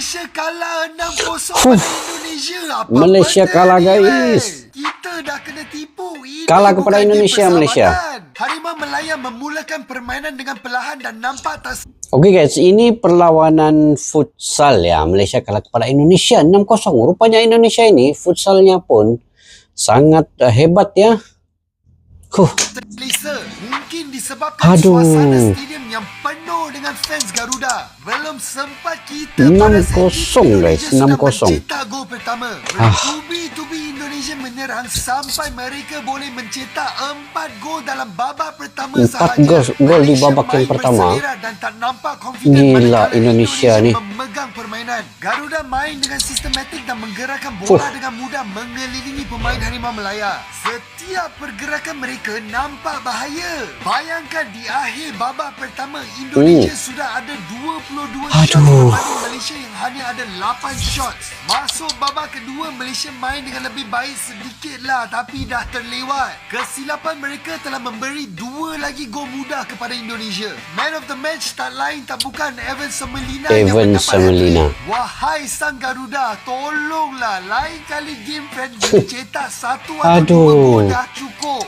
Malaysia kalah 6-0 pada Indonesia. Apa Malaysia kalah ni, guys. Kita dah kena tipu. Ini Kalah kepada bukan Indonesia, game Malaysia. persahabatan. Harimau Melaya memulakan permainan dengan perlahan dan nampak tak. Oke guys, ini perlawanan futsal ya. Malaysia kalah kepada Indonesia 6-0. Rupanya Indonesia ini futsalnya pun sangat hebat ya. Selesa. Mungkin disebabkan suasana stadium yang penuh dengan fans Garuda. Belum sempat kita 6-0 guys, 6-0. mencetak gol pertama. Bertubi-tubi Indonesia menyerang sampai mereka boleh mencetak 4 gol dalam babak pertama 4 gol di babak yang pertama. Dan tak nampak confident. Gila Indonesia ni. Memegang permainan. Garuda main dengan sistematik dan menggerakkan bola dengan mudah mengelilingi pemain Harimau Melaya. Setiap pergerakan mereka nampak bahaya. Bayangkan di akhir babak pertama Indonesia sudah ada 22 shots berbanding Malaysia yang hanya ada 8 shots. Masuk babak kedua Malaysia main dengan lebih baik sedikit lah tapi dah terlewat. Kesilapan mereka telah memberi 2 lagi gol mudah kepada Indonesia. Man of the match tak lain tak bukan Evan Semelina yang mendapat hat-trick. Wahai sang Garuda, tolonglah lain kali game friendly cetak 1 atau 2 gol dah cukup.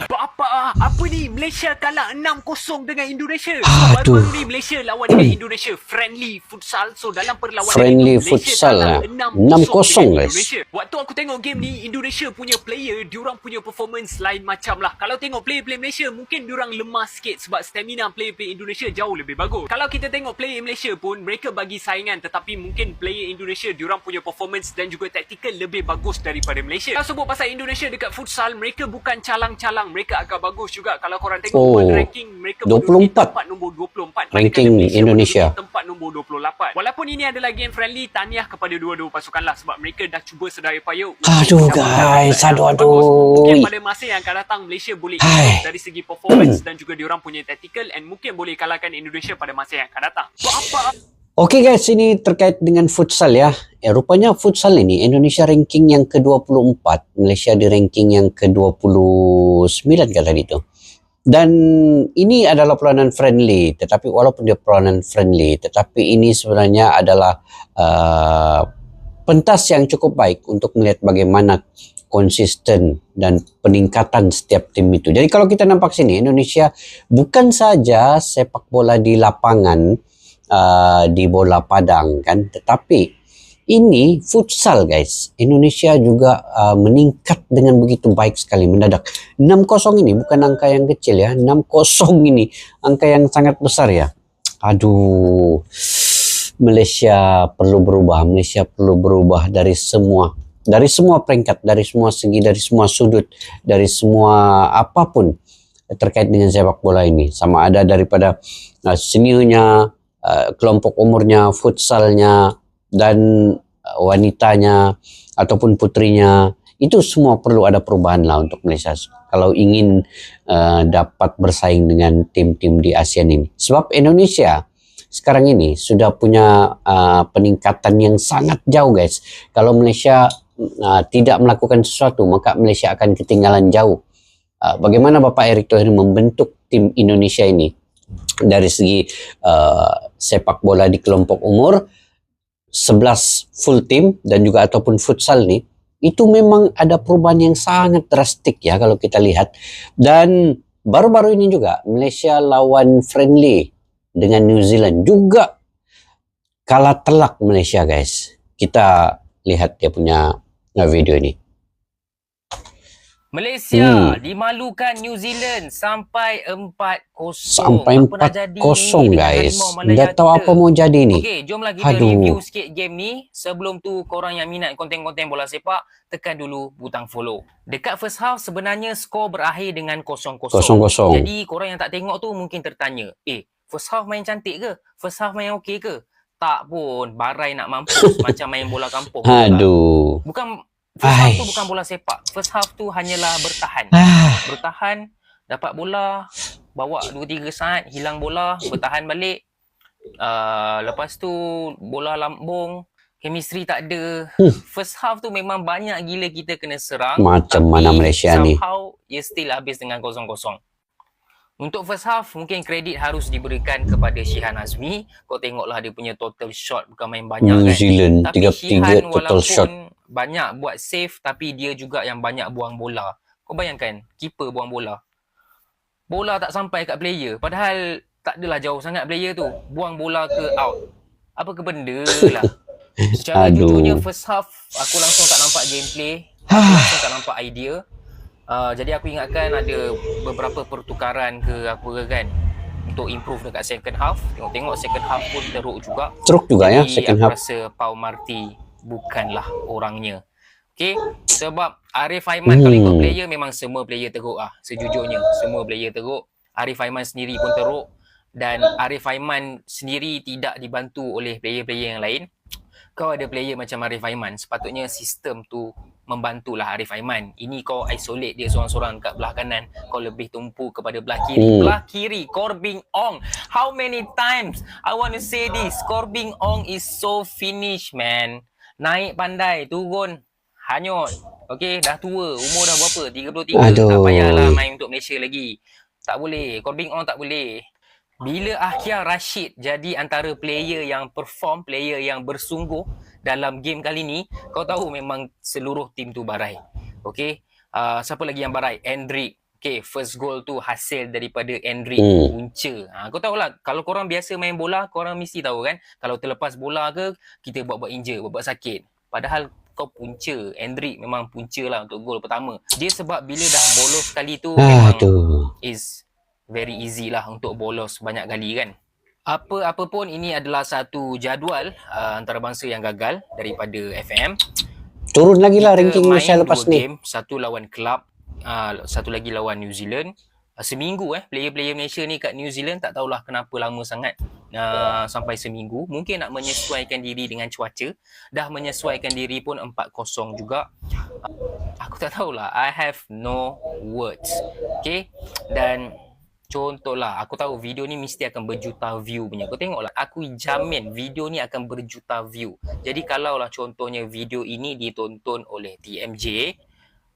Apa ni? Malaysia kalah 6-0 dengan Indonesia. Baru-baru ni Malaysia lawan dengan Indonesia. Friendly futsal. So dalam perlawanan Friendly itu, futsal lah. 6-0 guys. Indonesia. Waktu aku tengok game ni, Indonesia punya player, diorang punya performance lain macam lah. Kalau tengok player-player Malaysia, mungkin diorang lemah sikit sebab stamina player-player Indonesia jauh lebih bagus. Kalau kita tengok player Malaysia pun, mereka bagi saingan, tetapi mungkin player Indonesia, diorang punya performance dan juga taktikal lebih bagus daripada Malaysia. Kalau sebut pasal Indonesia dekat futsal, mereka bukan calang-calang, mereka agak bagus juga. Kalau korang tengok world ranking, mereka 24 tempat nombor 24 ranking Indonesia, tempat nombor 28. Walaupun ini adalah game friendly, tahniah kepada dua-dua pasukan lah sebab mereka dah cuba sedaya upaya. Aduh guys, aduh. Mungkin pada masa yang akan datang Malaysia boleh improve dari segi performance dan juga diorang punya tactical, and mungkin boleh kalahkan Indonesia pada masa yang akan datang. Oke guys, ini terkait dengan futsal ya. Rupanya futsal ini Indonesia ranking yang ke-24, Malaysia di ranking yang ke-29 kan tadi itu. Dan ini adalah perlawanan friendly, tetapi walaupun dia perlawanan friendly, tetapi ini sebenarnya adalah pentas yang cukup baik untuk melihat bagaimana konsisten dan peningkatan setiap tim itu. Jadi kalau kita nampak sini, Indonesia bukan saja sepak bola di lapangan, di bola padang kan, tetapi ini futsal guys. Indonesia juga meningkat dengan begitu baik sekali mendadak. 6-0 ini bukan angka yang kecil ya. 6-0 ini angka yang sangat besar ya. Aduh, Malaysia perlu berubah. Malaysia perlu berubah dari semua peringkat, dari semua segi, dari semua sudut, dari semua apapun terkait dengan sepak bola ini. Sama ada daripada seniornya, kelompok umurnya, futsalnya, dan wanitanya ataupun putrinya, itu semua perlu ada perubahan lah untuk Malaysia kalau ingin dapat bersaing dengan tim-tim di ASEAN ini. Sebab Indonesia sekarang ini sudah punya peningkatan yang sangat jauh guys. Kalau Malaysia tidak melakukan sesuatu, maka Malaysia akan ketinggalan jauh. Bagaimana Bapak Erick Thohir membentuk tim Indonesia ini dari segi sepak bola di kelompok umur 11 full team dan juga ataupun futsal nih, itu memang ada perubahan yang sangat drastik ya kalau kita lihat. Dan baru-baru ini juga Malaysia lawan friendly dengan New Zealand juga kalah telak Malaysia guys. Kita lihat dia punya video ini. Malaysia dimalukan New Zealand sampai 4-0. Sampai 4-0 guys. Nggak tahu apa mau jadi nih. Okey, jomlah kita review sikit game ni. Sebelum tu korang yang minat konten-konten bola sepak, tekan dulu butang follow. Dekat first half sebenarnya skor berakhir dengan 0-0. Jadi korang yang tak tengok tu mungkin tertanya, first half main cantik ke? First half main okey ke? Tak pun, barai nak mampus macam main bola kampung. Aduh. First half tu bukan bola sepak. First half tu hanyalah bertahan. Bertahan, dapat bola, bawa 2-3 saat, hilang bola, bertahan balik. Lepas tu bola lambung, chemistry tak ada. First half tu memang banyak gila kita kena serang. Macam mana Malaysia ni? Somehow, ia still habis dengan 0-0. Untuk first half, mungkin kredit harus diberikan kepada Shihan Azmi. Kau tengoklah dia punya total shot bukan main banyak New kan. Zealand Tapi 33 Shihan total shot. walaupun banyak buat save, tapi dia juga yang banyak buang bola. Kau bayangkan, keeper buang bola. Bola tak sampai kat player. Padahal tak adalah jauh sangat player tu. Buang bola ke out. Apa ke benda lah. Secara jujurnya first half, aku langsung tak nampak gameplay. Aku langsung tak nampak idea. Jadi aku ingatkan ada beberapa pertukaran ke apa ke kan untuk improve dekat second half. Tengok second half pun teruk juga. Teruk juga ya second half. Aku rasa Pau Marti bukanlah orangnya. Okay, sebab Arif Aiman kalau ikut player memang semua player teruk lah. Sejujurnya semua player teruk. Arif Aiman sendiri pun teruk. Dan Arif Aiman sendiri tidak dibantu oleh player-player yang lain. Kau ada player macam Arif Aiman, sepatutnya sistem tu membantulah Arif Aiman. Ini kau isolate dia seorang-seorang kat belah kanan, kau lebih tumpu kepada belah kiri. Belah kiri, Corbin Ong. How many times I want to say this? Corbin Ong is so finished, man. Naik pandai, turun hanyut. Okay, dah tua. Umur dah berapa? 33. Aduh. Tak payahlah main untuk Malaysia lagi. Tak boleh. Corbin Ong tak boleh. Bila Akhil Rashid jadi antara player yang perform, player yang bersungguh dalam game kali ni, kau tahu memang seluruh tim tu barai. Okay. Siapa lagi yang barai? Endrick. Okay, first goal tu hasil daripada Endrick. Punca. Kau tahulah, kalau korang biasa main bola, korang mesti tahu kan, kalau terlepas bola ke, kita buat-buat injure, buat-buat sakit. Padahal kau punca. Endrick memang punca lah untuk gol pertama. Dia sebab bila dah bolos kali tu, memang is very easy lah untuk bolos banyak kali kan. Apa-apa pun ini adalah satu jadual antarabangsa yang gagal daripada FM. Turun lagi lah ranking Malaysia lepas ni. Game, satu lawan Club, satu lagi lawan New Zealand. Seminggu player-player Malaysia ni kat New Zealand, tak tahulah kenapa lama sangat sampai seminggu. Mungkin nak menyesuaikan diri dengan cuaca. Dah menyesuaikan diri pun 4-0 juga. Aku tak tahulah, I have no words. Okay, dan contohlah, aku tahu video ni mesti akan berjuta view punya. Kau tengoklah, aku jamin video ni akan berjuta view. Jadi kalaulah contohnya video ini ditonton oleh TMJ,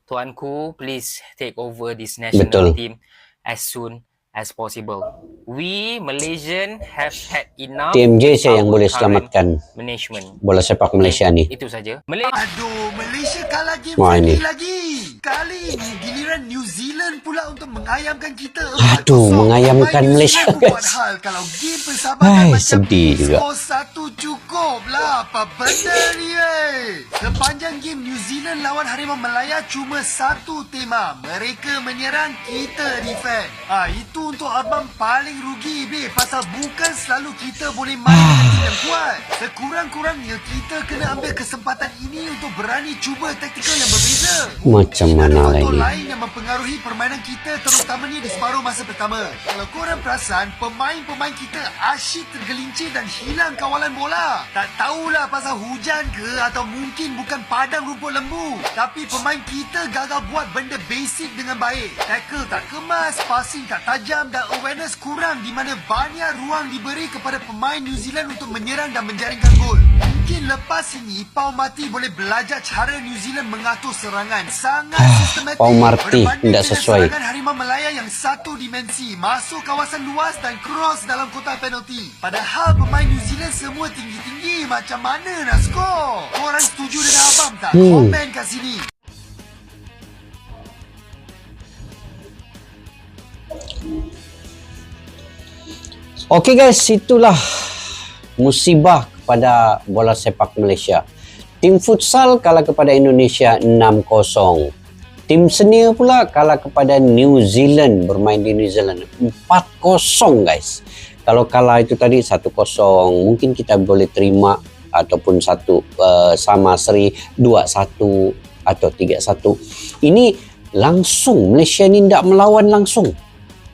tuanku, please take over this national team as soon as possible. We Malaysian have had enough. TMJ saya yang boleh selamatkan management bola sepak Malaysia ni. Itu saja. Aduh, Malaysia kalah game ini lagi. Kali ini giliran New Zealand pula untuk mengayamkan kita. Aduh, mengayamkan Malaysia, guys. Padahal kalau game persahabatan macam sedih juga. skor 1 cukup lah. Apa benda ni Sepanjang game New Zealand lawan Harimau Melaya cuma satu tema. Mereka menyerang, kita defend. Itu untuk abang paling rugi pasal bukan selalu kita boleh main dengan tim yang kuat. Sekurang-kurangnya kita kena ambil kesempatan ini untuk berani cuba taktikal yang berbeza. Macam mana lagi? lagi? Lain yang mempengaruhi permainan kita, terutamanya di separuh masa pertama. Kalau korang perasan, pemain-pemain kita asyik tergelincir dan hilang kawalan bola. Tak tahulah pasal hujan ke atau mungkin bukan padang rumput lembu. Tapi pemain kita gagal buat benda basic dengan baik. Tackle tak kemas, passing tak tajam dan awareness kurang di mana banyak ruang diberi kepada pemain New Zealand untuk menyerang dan menjaringkan gol. Mungkin lepas ini Pau Marti boleh belajar cara New Zealand mengatur serangan. Sangat sistematik. Pau Marti tidak sesuai. Serangan Harimau Melaya yang satu dimensi, masuk kawasan luas dan cross dalam kotak penalti. Padahal pemain New Zealand semua tinggi-tinggi. Macam mana nak skor? Korang setuju dengan abang tak? Komen kat sini. Okey guys, itulah musibah kepada bola sepak Malaysia. Tim futsal kalah kepada Indonesia 6-0. Tim senior pula kalah kepada New Zealand, bermain di New Zealand 4-0 guys. Kalau kalah itu tadi 1-0, mungkin kita boleh terima ataupun sama seri 2-1 atau 3-1. Ini langsung Malaysia ni tidak melawan langsung.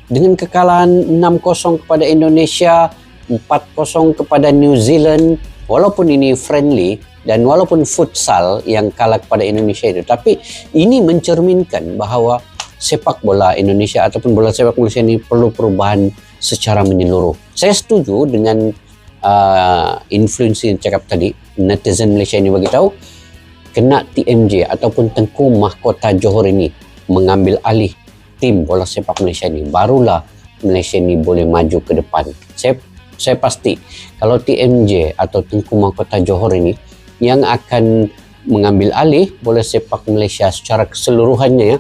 Dengan kekalahan 6-0 kepada Indonesia, 4-0 kepada New Zealand, walaupun ini friendly dan walaupun futsal yang kalah kepada Indonesia itu, tapi ini mencerminkan bahawa sepak bola Indonesia ataupun bola sepak Malaysia ini perlu perubahan secara menyeluruh. Saya setuju dengan influencer yang cakap tadi, netizen Malaysia ini bagi tahu kena TMJ ataupun Tengku Mahkota Johor ini mengambil alih tim bola sepak Malaysia ini, barulah Malaysia ni boleh maju ke depan. Saya pasti kalau TMJ atau Tengku Mahkota Johor ini yang akan mengambil alih bola sepak Malaysia secara keseluruhannya ya,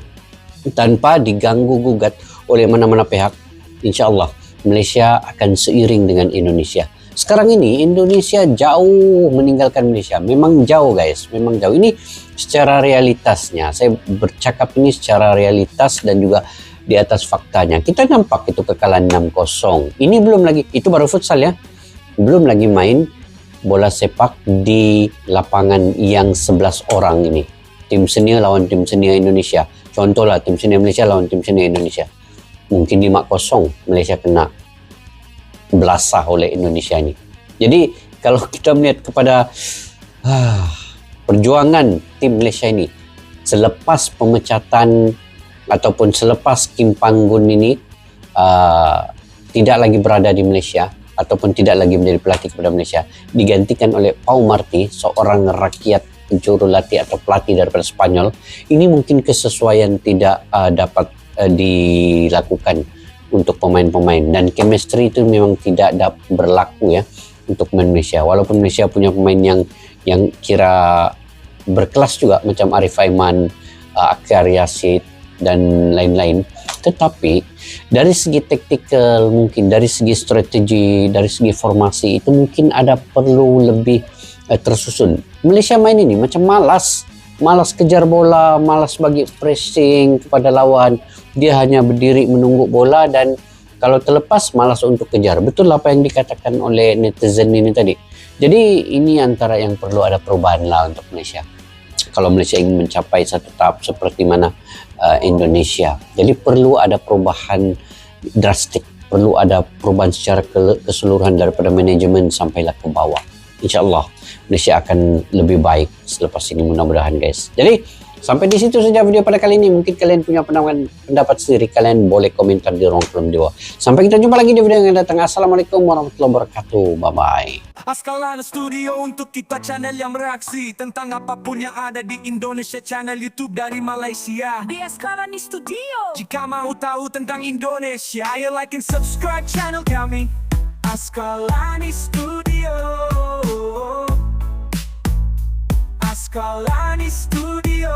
tanpa diganggu gugat oleh mana-mana pihak, insya-Allah Malaysia akan seiring dengan Indonesia. Sekarang ini Indonesia jauh meninggalkan Malaysia. Memang jauh guys, memang jauh. Ini secara realitasnya. Saya bercakap ini secara realitas dan juga di atas faktanya. Kita nampak itu kekalahan 6-0. Ini belum lagi, itu baru futsal ya. Belum lagi main bola sepak di lapangan yang 11 orang ini. Tim senior lawan tim senior Indonesia. Contohlah tim senior Malaysia lawan tim senior Indonesia. Mungkin 5-0 Malaysia kena belasah oleh Indonesia ini. Jadi kalau kita melihat kepada perjuangan tim Malaysia ini selepas pemecatan ataupun selepas Kim Panggun ini tidak lagi berada di Malaysia ataupun tidak lagi menjadi pelatih kepada Malaysia, digantikan oleh Pau Marti, seorang rakyat jurulatih atau pelatih daripada Spanyol. Ini mungkin kesesuaian tidak dapat dilakukan untuk pemain-pemain, dan chemistry itu memang tidak berlaku ya untuk pemain Malaysia. Walaupun Malaysia punya pemain yang kira berkelas juga macam Arif Aiman, Akhar Yasid dan lain-lain, tetapi dari segi taktikal, mungkin dari segi strategi, dari segi formasi itu mungkin ada perlu lebih tersusun. Malaysia main ini macam malas kejar bola, malas bagi pressing kepada lawan. Dia hanya berdiri menunggu bola dan kalau terlepas malas untuk kejar. Betul apa yang dikatakan oleh netizen ini tadi. Jadi ini antara yang perlu ada perubahan lah untuk Malaysia. Kalau Malaysia ingin mencapai satu tahap seperti mana Indonesia. Jadi perlu ada perubahan drastik. Perlu ada perubahan secara keseluruhan daripada manajemen sampailah ke bawah. InsyaAllah Malaysia akan lebih baik selepas ini, mudah-mudahan guys. Jadi sampai di situ saja video pada kali ini. Mungkin kalian punya pendapat sendiri, kalian boleh komentar di ruang kolom di bawah. Sampai kita jumpa lagi di video yang akan datang. Assalamualaikum warahmatullahi wabarakatuh. Bye bye. Askalana Studio untuk kita channel yang bereaksi tentang apapun yang ada di Indonesia, channel YouTube dari Malaysia di Askalani Studio. Jika mau tahu tentang Indonesia, ayo like and subscribe channel kami Askalani Studio. Askalani Studio.